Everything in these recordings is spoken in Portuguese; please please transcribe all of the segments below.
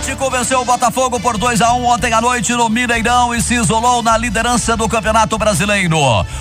Atlético venceu o Botafogo por 2-1 ontem à noite no Mineirão e se isolou na liderança do Campeonato Brasileiro.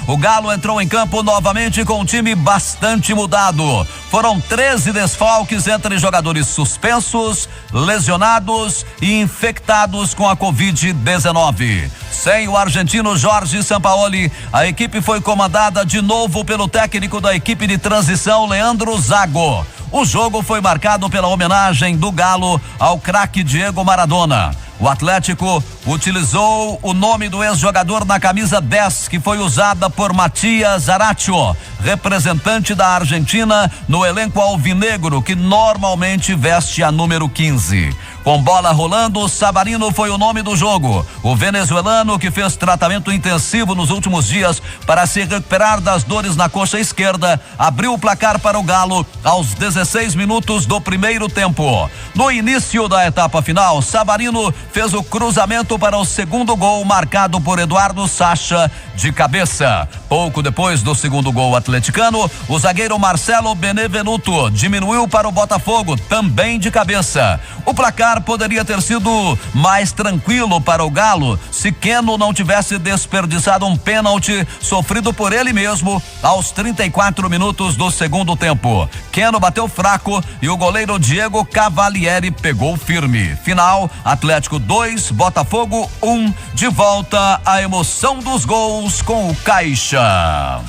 O Galo entrou em campo novamente com um time bastante mudado. Foram 13 desfalques entre jogadores suspensos, lesionados e infectados com a Covid-19. Sem o argentino Jorge Sampaoli, a equipe foi comandada de novo pelo técnico da equipe de transição, Leandro Zago. O jogo foi marcado pela homenagem do Galo ao craque Diego Maradona. O Atlético utilizou o nome do ex-jogador na camisa 10, que foi usada por Matias Aracho, representante da Argentina no elenco alvinegro, que normalmente veste a número 15. Com bola rolando, Savarino foi o nome do jogo. O venezuelano, que fez tratamento intensivo nos últimos dias para se recuperar das dores na coxa esquerda, abriu o placar para o Galo aos 16 minutos do primeiro tempo. No início da etapa final, Savarino fez o cruzamento para o segundo gol, marcado por Eduardo Sacha de cabeça. Pouco depois do segundo gol atleticano, o zagueiro Marcelo Benevenuto diminuiu para o Botafogo, também de cabeça. O placar poderia ter sido mais tranquilo para o Galo se Keno não tivesse desperdiçado um pênalti sofrido por ele mesmo aos 34 minutos do segundo tempo. Keno bateu fraco e o goleiro Diego Cavalieri pegou firme. Final: Atlético 2, Botafogo 1. De volta à emoção dos gols com o Caixa.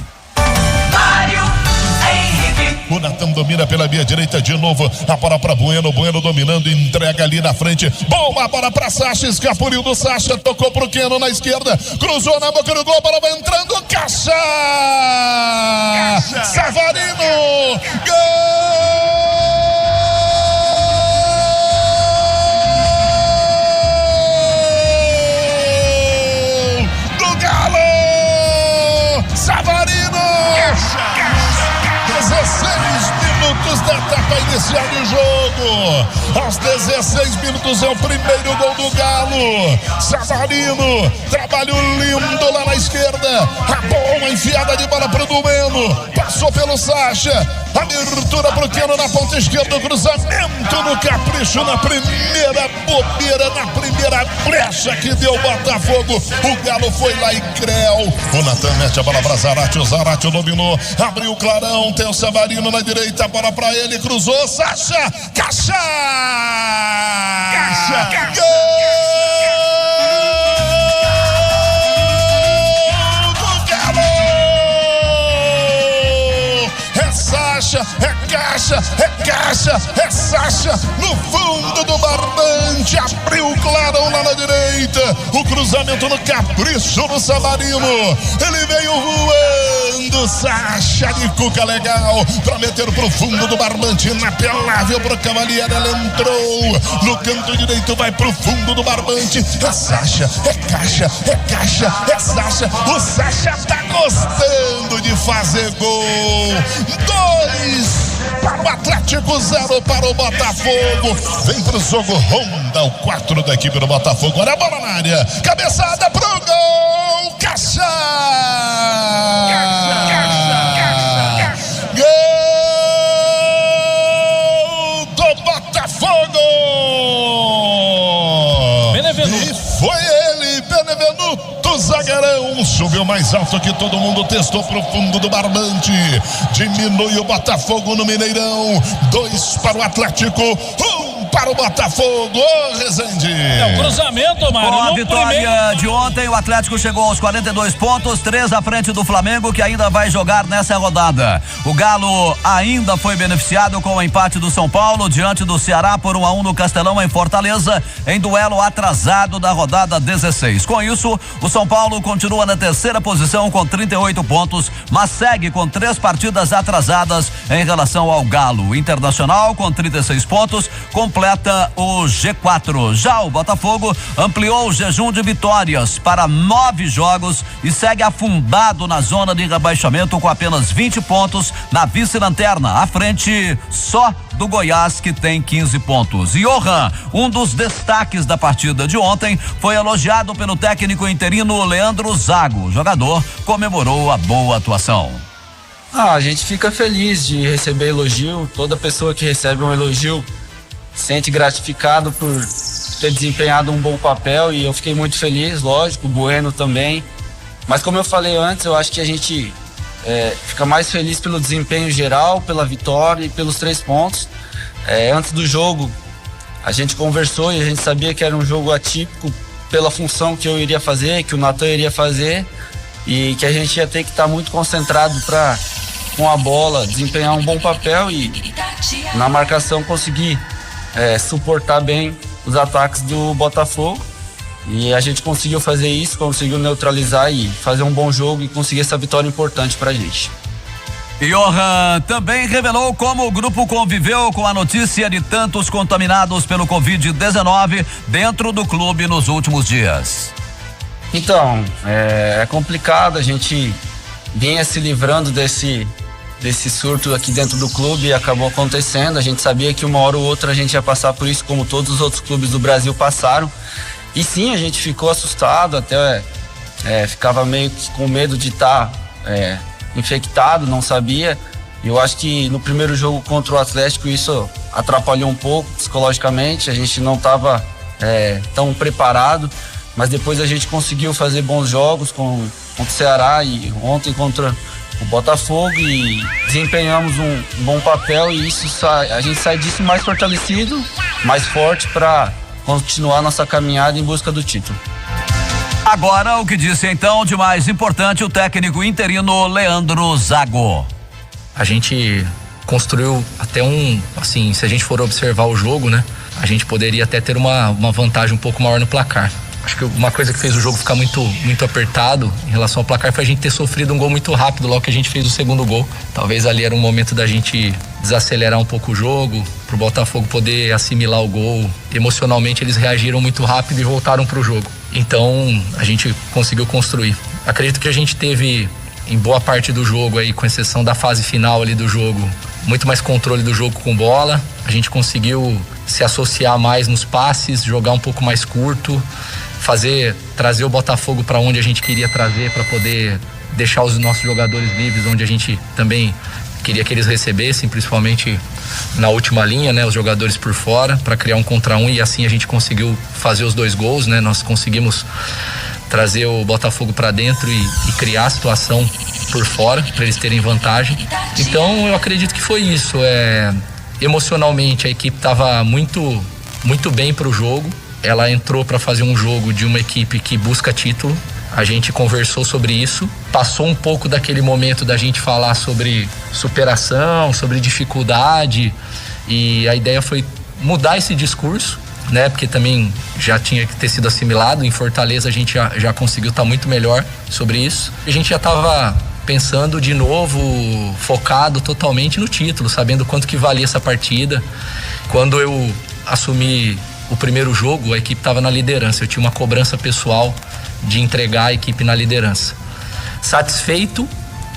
Mário Henrique. O Natan domina pela via direita de novo. A bola para Bueno. Bueno dominando, entrega ali na frente. Boa bola para Sacha. Escapuliu do Sacha. Tocou pro Keno na esquerda. Cruzou na boca do gol. A bola vai entrando. Caixa! Savarino! Gol! Savarino! 16 minutos da etapa inicial do jogo. Aos 16 minutos é o primeiro gol do Galo. Savarino, trabalho lindo lá na esquerda. A boa enfiada de bola pro Bueno. Passou pelo Sacha. Abertura pro Keno na ponta esquerda. Cruzamento no capricho, na primeira bobeira, na primeira brecha que deu o Botafogo. O Galo foi lá e creu. O Natan mete a bola pra Zarate. O Zarate dominou. Abriu o clarão. Tem o Savarino na direita. A bola pra ele. Cruzou. Sacha. Caixa! Caixa! Gol! É Caixa, é Caixa, é Sacha no fundo do barbante, abriu o clarão lá na direita, o cruzamento no capricho do Savarino, ele veio voando, Sacha de cuca legal, pra meter pro fundo do barbante, inapelável pro Cavalieri, ela entrou no canto direito, vai pro fundo do barbante, é Sacha, é Caixa, é Caixa, é Sacha, o Sacha tá gostando de fazer gol. 2 para o Atlético, 0 para o Botafogo. Vem pro jogo Honda, o 4 da equipe do Botafogo. Olha a bola na área, cabeçada pro gol. Caixa! Gol do Botafogo! Benevenuto. E foi ele, Benevenuto. Zagueirão, subiu mais alto que todo mundo, testou pro fundo do barbante, diminui o Botafogo no Mineirão. 2 para o Atlético, 1 para o Botafogo. Ô, Rezende, é o cruzamento, Mário. Com a vitória de ontem, o Atlético chegou aos 42 pontos, 3 à frente do Flamengo, que ainda vai jogar nessa rodada. O Galo ainda foi beneficiado com o empate do São Paulo diante do Ceará por 1-1 no Castelão, em Fortaleza, em duelo atrasado da rodada 16. Com isso, o São Paulo continua na terceira posição com 38 pontos, mas segue com 3 partidas atrasadas em relação ao Galo. O Internacional, com 36 pontos, completa o G4. Já o Botafogo ampliou o jejum de vitórias para 9 jogos e segue afundado na zona de rebaixamento com apenas 20 pontos na vice-lanterna, à frente só do Goiás, que tem 15 pontos. E Johan, um dos destaques da partida de ontem, foi elogiado pelo técnico interino Leandro Zago. O jogador comemorou a boa atuação. A gente fica feliz de receber elogio. Toda pessoa que recebe um elogio sente gratificado por ter desempenhado um bom papel e eu fiquei muito feliz, lógico, o Bueno também. Mas como eu falei antes, eu acho que a gente fica mais feliz pelo desempenho geral, pela vitória e pelos 3 pontos. Antes do jogo, a gente conversou e a gente sabia que era um jogo atípico pela função que eu iria fazer, que o Natan iria fazer, e que a gente ia ter que estar muito concentrado para, com a bola, desempenhar um bom papel e na marcação conseguir suportar bem os ataques do Botafogo. E a gente conseguiu fazer isso, conseguiu neutralizar e fazer um bom jogo e conseguir essa vitória importante pra gente. Johan também revelou como o grupo conviveu com a notícia de tantos contaminados pelo Covid-19 dentro do clube nos últimos dias. Então, é complicado, a gente vinha se livrando desse surto aqui dentro do clube e acabou acontecendo. A gente sabia que uma hora ou outra a gente ia passar por isso, como todos os outros clubes do Brasil passaram. E sim, a gente ficou assustado, até ficava meio que com medo de estar infectado, não sabia. Eu acho que no primeiro jogo contra o Atlético isso atrapalhou um pouco psicologicamente, a gente não estava tão preparado, mas depois a gente conseguiu fazer bons jogos contra o Ceará e ontem contra o Botafogo e desempenhamos um bom papel e a gente sai disso mais fortalecido, mais forte para continuar nossa caminhada em busca do título. Agora, o que disse então de mais importante o técnico interino Leandro Zago. A gente construiu até assim, se a gente for observar o jogo, né? A gente poderia até ter uma vantagem um pouco maior no placar. Acho que uma coisa que fez o jogo ficar muito apertado em relação ao placar foi a gente ter sofrido um gol muito rápido logo que a gente fez o segundo gol. Talvez ali era um momento da gente desacelerar um pouco o jogo, pro Botafogo poder assimilar o gol. Emocionalmente eles reagiram muito rápido e voltaram pro jogo. Então a gente conseguiu construir. Acredito que a gente teve em boa parte do jogo aí, com exceção da fase final ali do jogo, muito mais controle do jogo com bola. A gente conseguiu se associar mais nos passes, jogar um pouco mais curto, trazer o Botafogo para onde a gente queria trazer, para poder deixar os nossos jogadores livres onde a gente também queria que eles recebessem, principalmente na última linha, né, os jogadores por fora, para criar um contra um, e assim a gente conseguiu fazer os 2 gols, né? Nós conseguimos trazer o Botafogo para dentro e criar a situação por fora para eles terem vantagem. Então eu acredito que foi isso. Emocionalmente a equipe estava muito bem para o jogo. Ela entrou para fazer um jogo de uma equipe que busca título. A gente conversou sobre isso, passou um pouco daquele momento da gente falar sobre superação, sobre dificuldade, e a ideia foi mudar esse discurso, né? Porque também já tinha que ter sido assimilado. Em Fortaleza a gente já conseguiu estar muito melhor sobre isso. A gente já estava pensando de novo, focado totalmente no título, sabendo quanto que valia essa partida. Quando eu assumi o primeiro jogo, a equipe estava na liderança. Eu tinha uma cobrança pessoal de entregar a equipe na liderança. Satisfeito,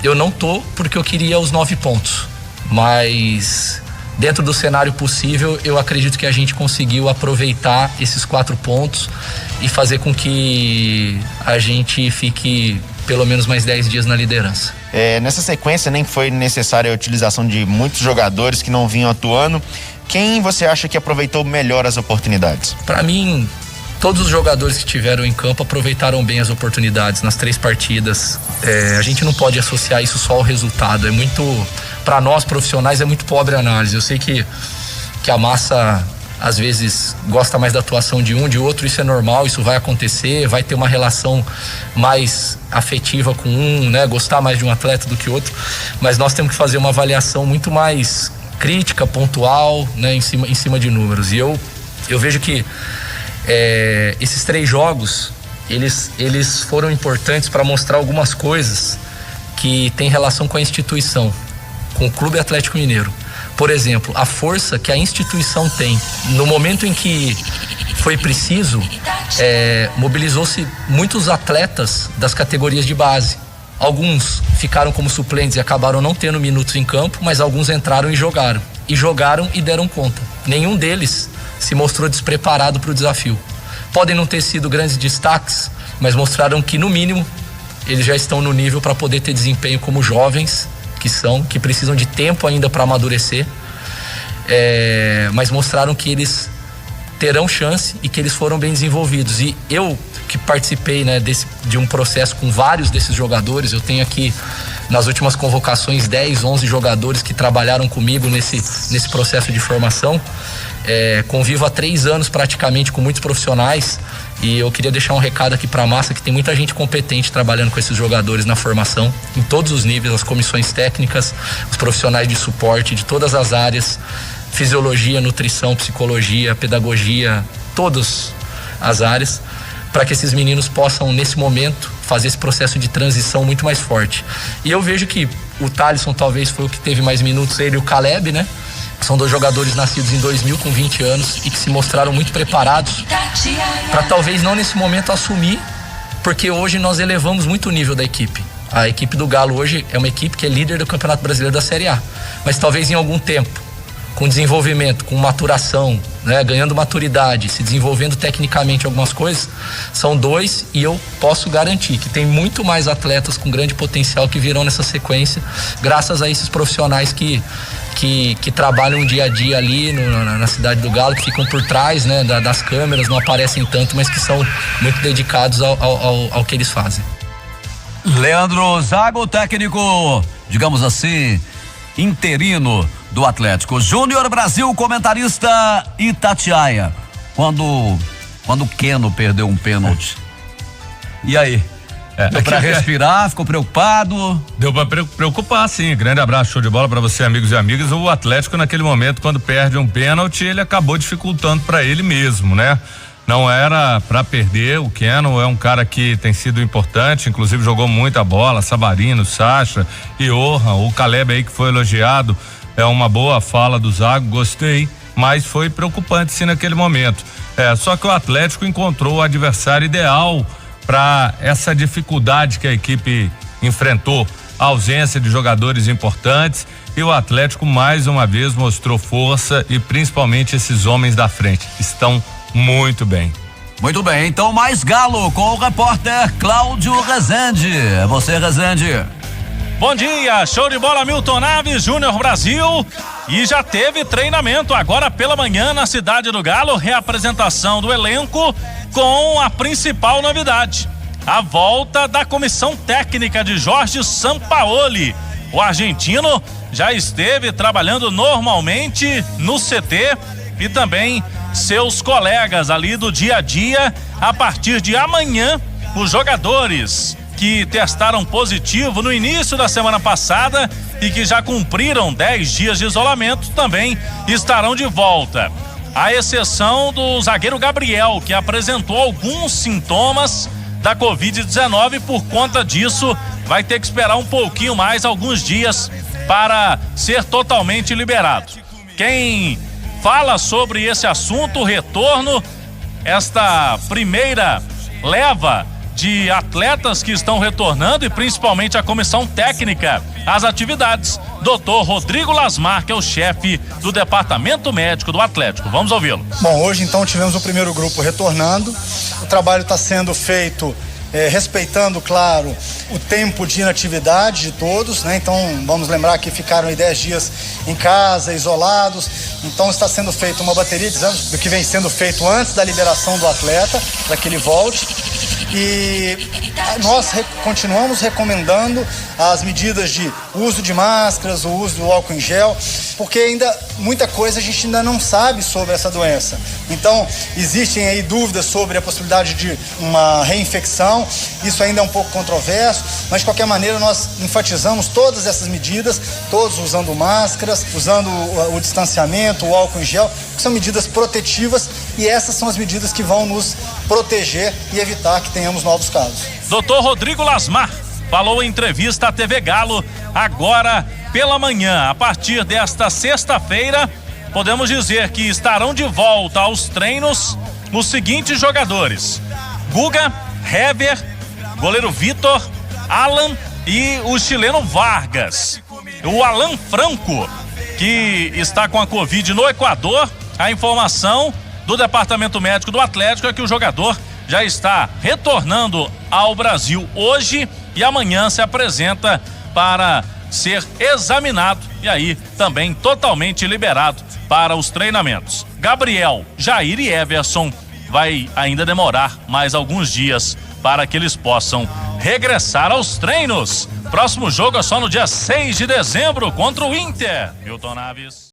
eu não tô, porque eu queria os 9 pontos. Mas dentro do cenário possível, eu acredito que a gente conseguiu aproveitar esses 4 pontos e fazer com que a gente fique pelo menos mais 10 dias na liderança. Nessa sequência nem foi necessária a utilização de muitos jogadores que não vinham atuando. Quem você acha que aproveitou melhor as oportunidades? Para mim, todos os jogadores que estiveram em campo aproveitaram bem as oportunidades nas 3 partidas. A gente não pode associar isso só ao resultado. Para nós profissionais é muito pobre a análise. Eu sei que a massa às vezes gosta mais da atuação de um, de outro. Isso é normal, isso vai acontecer, vai ter uma relação mais afetiva com um, né? Gostar mais de um atleta do que outro. Mas nós temos que fazer uma avaliação muito mais crítica, pontual, né? Em cima de números. E eu vejo que esses 3 jogos eles foram importantes para mostrar algumas coisas que tem relação com a instituição, com o Clube Atlético Mineiro. Por exemplo, a força que a instituição tem. No momento em que foi preciso, mobilizou-se muitos atletas das categorias de base. Alguns ficaram como suplentes e acabaram não tendo minutos em campo, mas alguns entraram e jogaram. E deram conta. Nenhum deles se mostrou despreparado para o desafio. Podem não ter sido grandes destaques, mas mostraram que, no mínimo, eles já estão no nível para poder ter desempenho como jovens que precisam de tempo ainda para amadurecer, mas mostraram que eles terão chance e que eles foram bem desenvolvidos. E eu que participei, né, de um processo com vários desses jogadores, eu tenho aqui nas últimas convocações 10, 11 jogadores que trabalharam comigo nesse processo de formação. Convivo há 3 anos praticamente com muitos profissionais e eu queria deixar um recado aqui para a massa que tem muita gente competente trabalhando com esses jogadores na formação, em todos os níveis, as comissões técnicas, os profissionais de suporte de todas as áreas, fisiologia, nutrição, psicologia, pedagogia, todas as áreas, para que esses meninos possam, nesse momento, fazer esse processo de transição muito mais forte. E eu vejo que o Thalisson talvez foi o que teve mais minutos, ele e o Caleb, né? São 2 jogadores nascidos em 2000 com 20 anos e que se mostraram muito preparados para talvez não nesse momento assumir, porque hoje nós elevamos muito o nível da equipe. A equipe do Galo hoje é uma equipe que é líder do Campeonato Brasileiro da Série A, mas talvez em algum tempo, com desenvolvimento, com maturação, né, ganhando maturidade, se desenvolvendo tecnicamente algumas coisas, são 2 e eu posso garantir que tem muito mais atletas com grande potencial que virão nessa sequência, graças a esses profissionais que trabalham dia a dia ali na cidade do Galo, que ficam por trás, né, das câmeras, não aparecem tanto, mas que são muito dedicados ao que eles fazem. Leandro Zago, técnico, digamos assim, interino do Atlético. Júnior Brasil, comentarista Itatiaia. Quando o Keno perdeu um pênalti. E aí? Deu pra respirar, ficou preocupado? Deu pra preocupar, sim. Grande abraço, show de bola pra você, amigos e amigas. O Atlético, naquele momento, quando perde um pênalti, ele acabou dificultando pra ele mesmo, né? Não era pra perder. O Keno é um cara que tem sido importante, inclusive jogou muita bola, Sabarino, Sacha, Johan, o Caleb aí que foi elogiado, é uma boa fala do Zago, gostei, mas foi preocupante sim naquele momento. Só que o Atlético encontrou o adversário ideal para essa dificuldade que a equipe enfrentou, a ausência de jogadores importantes, e o Atlético mais uma vez mostrou força e principalmente esses homens da frente estão muito bem. Muito bem, então mais Galo com o repórter Cláudio Rezende. É você, Rezende. Bom dia, show de bola, Milton Naves, Júnior Brasil. E já teve treinamento agora pela manhã na cidade do Galo, reapresentação do elenco com a principal novidade, a volta da comissão técnica de Jorge Sampaoli. O argentino já esteve trabalhando normalmente no CT e também seus colegas ali do dia a dia. A partir de amanhã, os jogadores que testaram positivo no início da semana passada e que já cumpriram 10 dias de isolamento também estarão de volta. À exceção do zagueiro Gabriel, que apresentou alguns sintomas da Covid-19, por conta disso vai ter que esperar um pouquinho mais, alguns dias, para ser totalmente liberado. Quem fala sobre esse assunto, o retorno, esta primeira leva de atletas que estão retornando e principalmente a comissão técnica às atividades, Dr. Rodrigo Lasmar, que é o chefe do departamento médico do Atlético. Vamos ouvi-lo. Bom, hoje então tivemos o primeiro grupo retornando, o trabalho está sendo feito respeitando, claro, o tempo de inatividade de todos, né? Então vamos lembrar que ficaram aí 10 dias em casa, isolados. Então está sendo feita uma bateria de exames do que vem sendo feito antes da liberação do atleta, para que ele volte. E nós continuamos recomendando as medidas de uso de máscaras, o uso do álcool em gel, porque ainda muita coisa a gente ainda não sabe sobre essa doença. Então existem aí dúvidas sobre a possibilidade de uma reinfecção, isso ainda é um pouco controverso, mas de qualquer maneira nós enfatizamos todas essas medidas, todos usando máscaras, usando o distanciamento, o álcool em gel, que são medidas protetivas, e essas são as medidas que vão nos proteger e evitar que tenhamos novos casos. Dr. Rodrigo Lasmar falou em entrevista à TV Galo agora pela manhã. A partir desta sexta-feira, podemos dizer que estarão de volta aos treinos os seguintes jogadores: Guga, Hever, goleiro Vitor, Alan e o chileno Vargas. O Alan Franco, que está com a Covid no Equador. A informação do departamento médico do Atlético é que o jogador já está retornando ao Brasil hoje e amanhã se apresenta para ser examinado e aí também totalmente liberado para os treinamentos. Gabriel, Jair e Everson, vai ainda demorar mais alguns dias para que eles possam regressar aos treinos. Próximo jogo é só no dia 6 de dezembro contra o Inter. Milton Naves.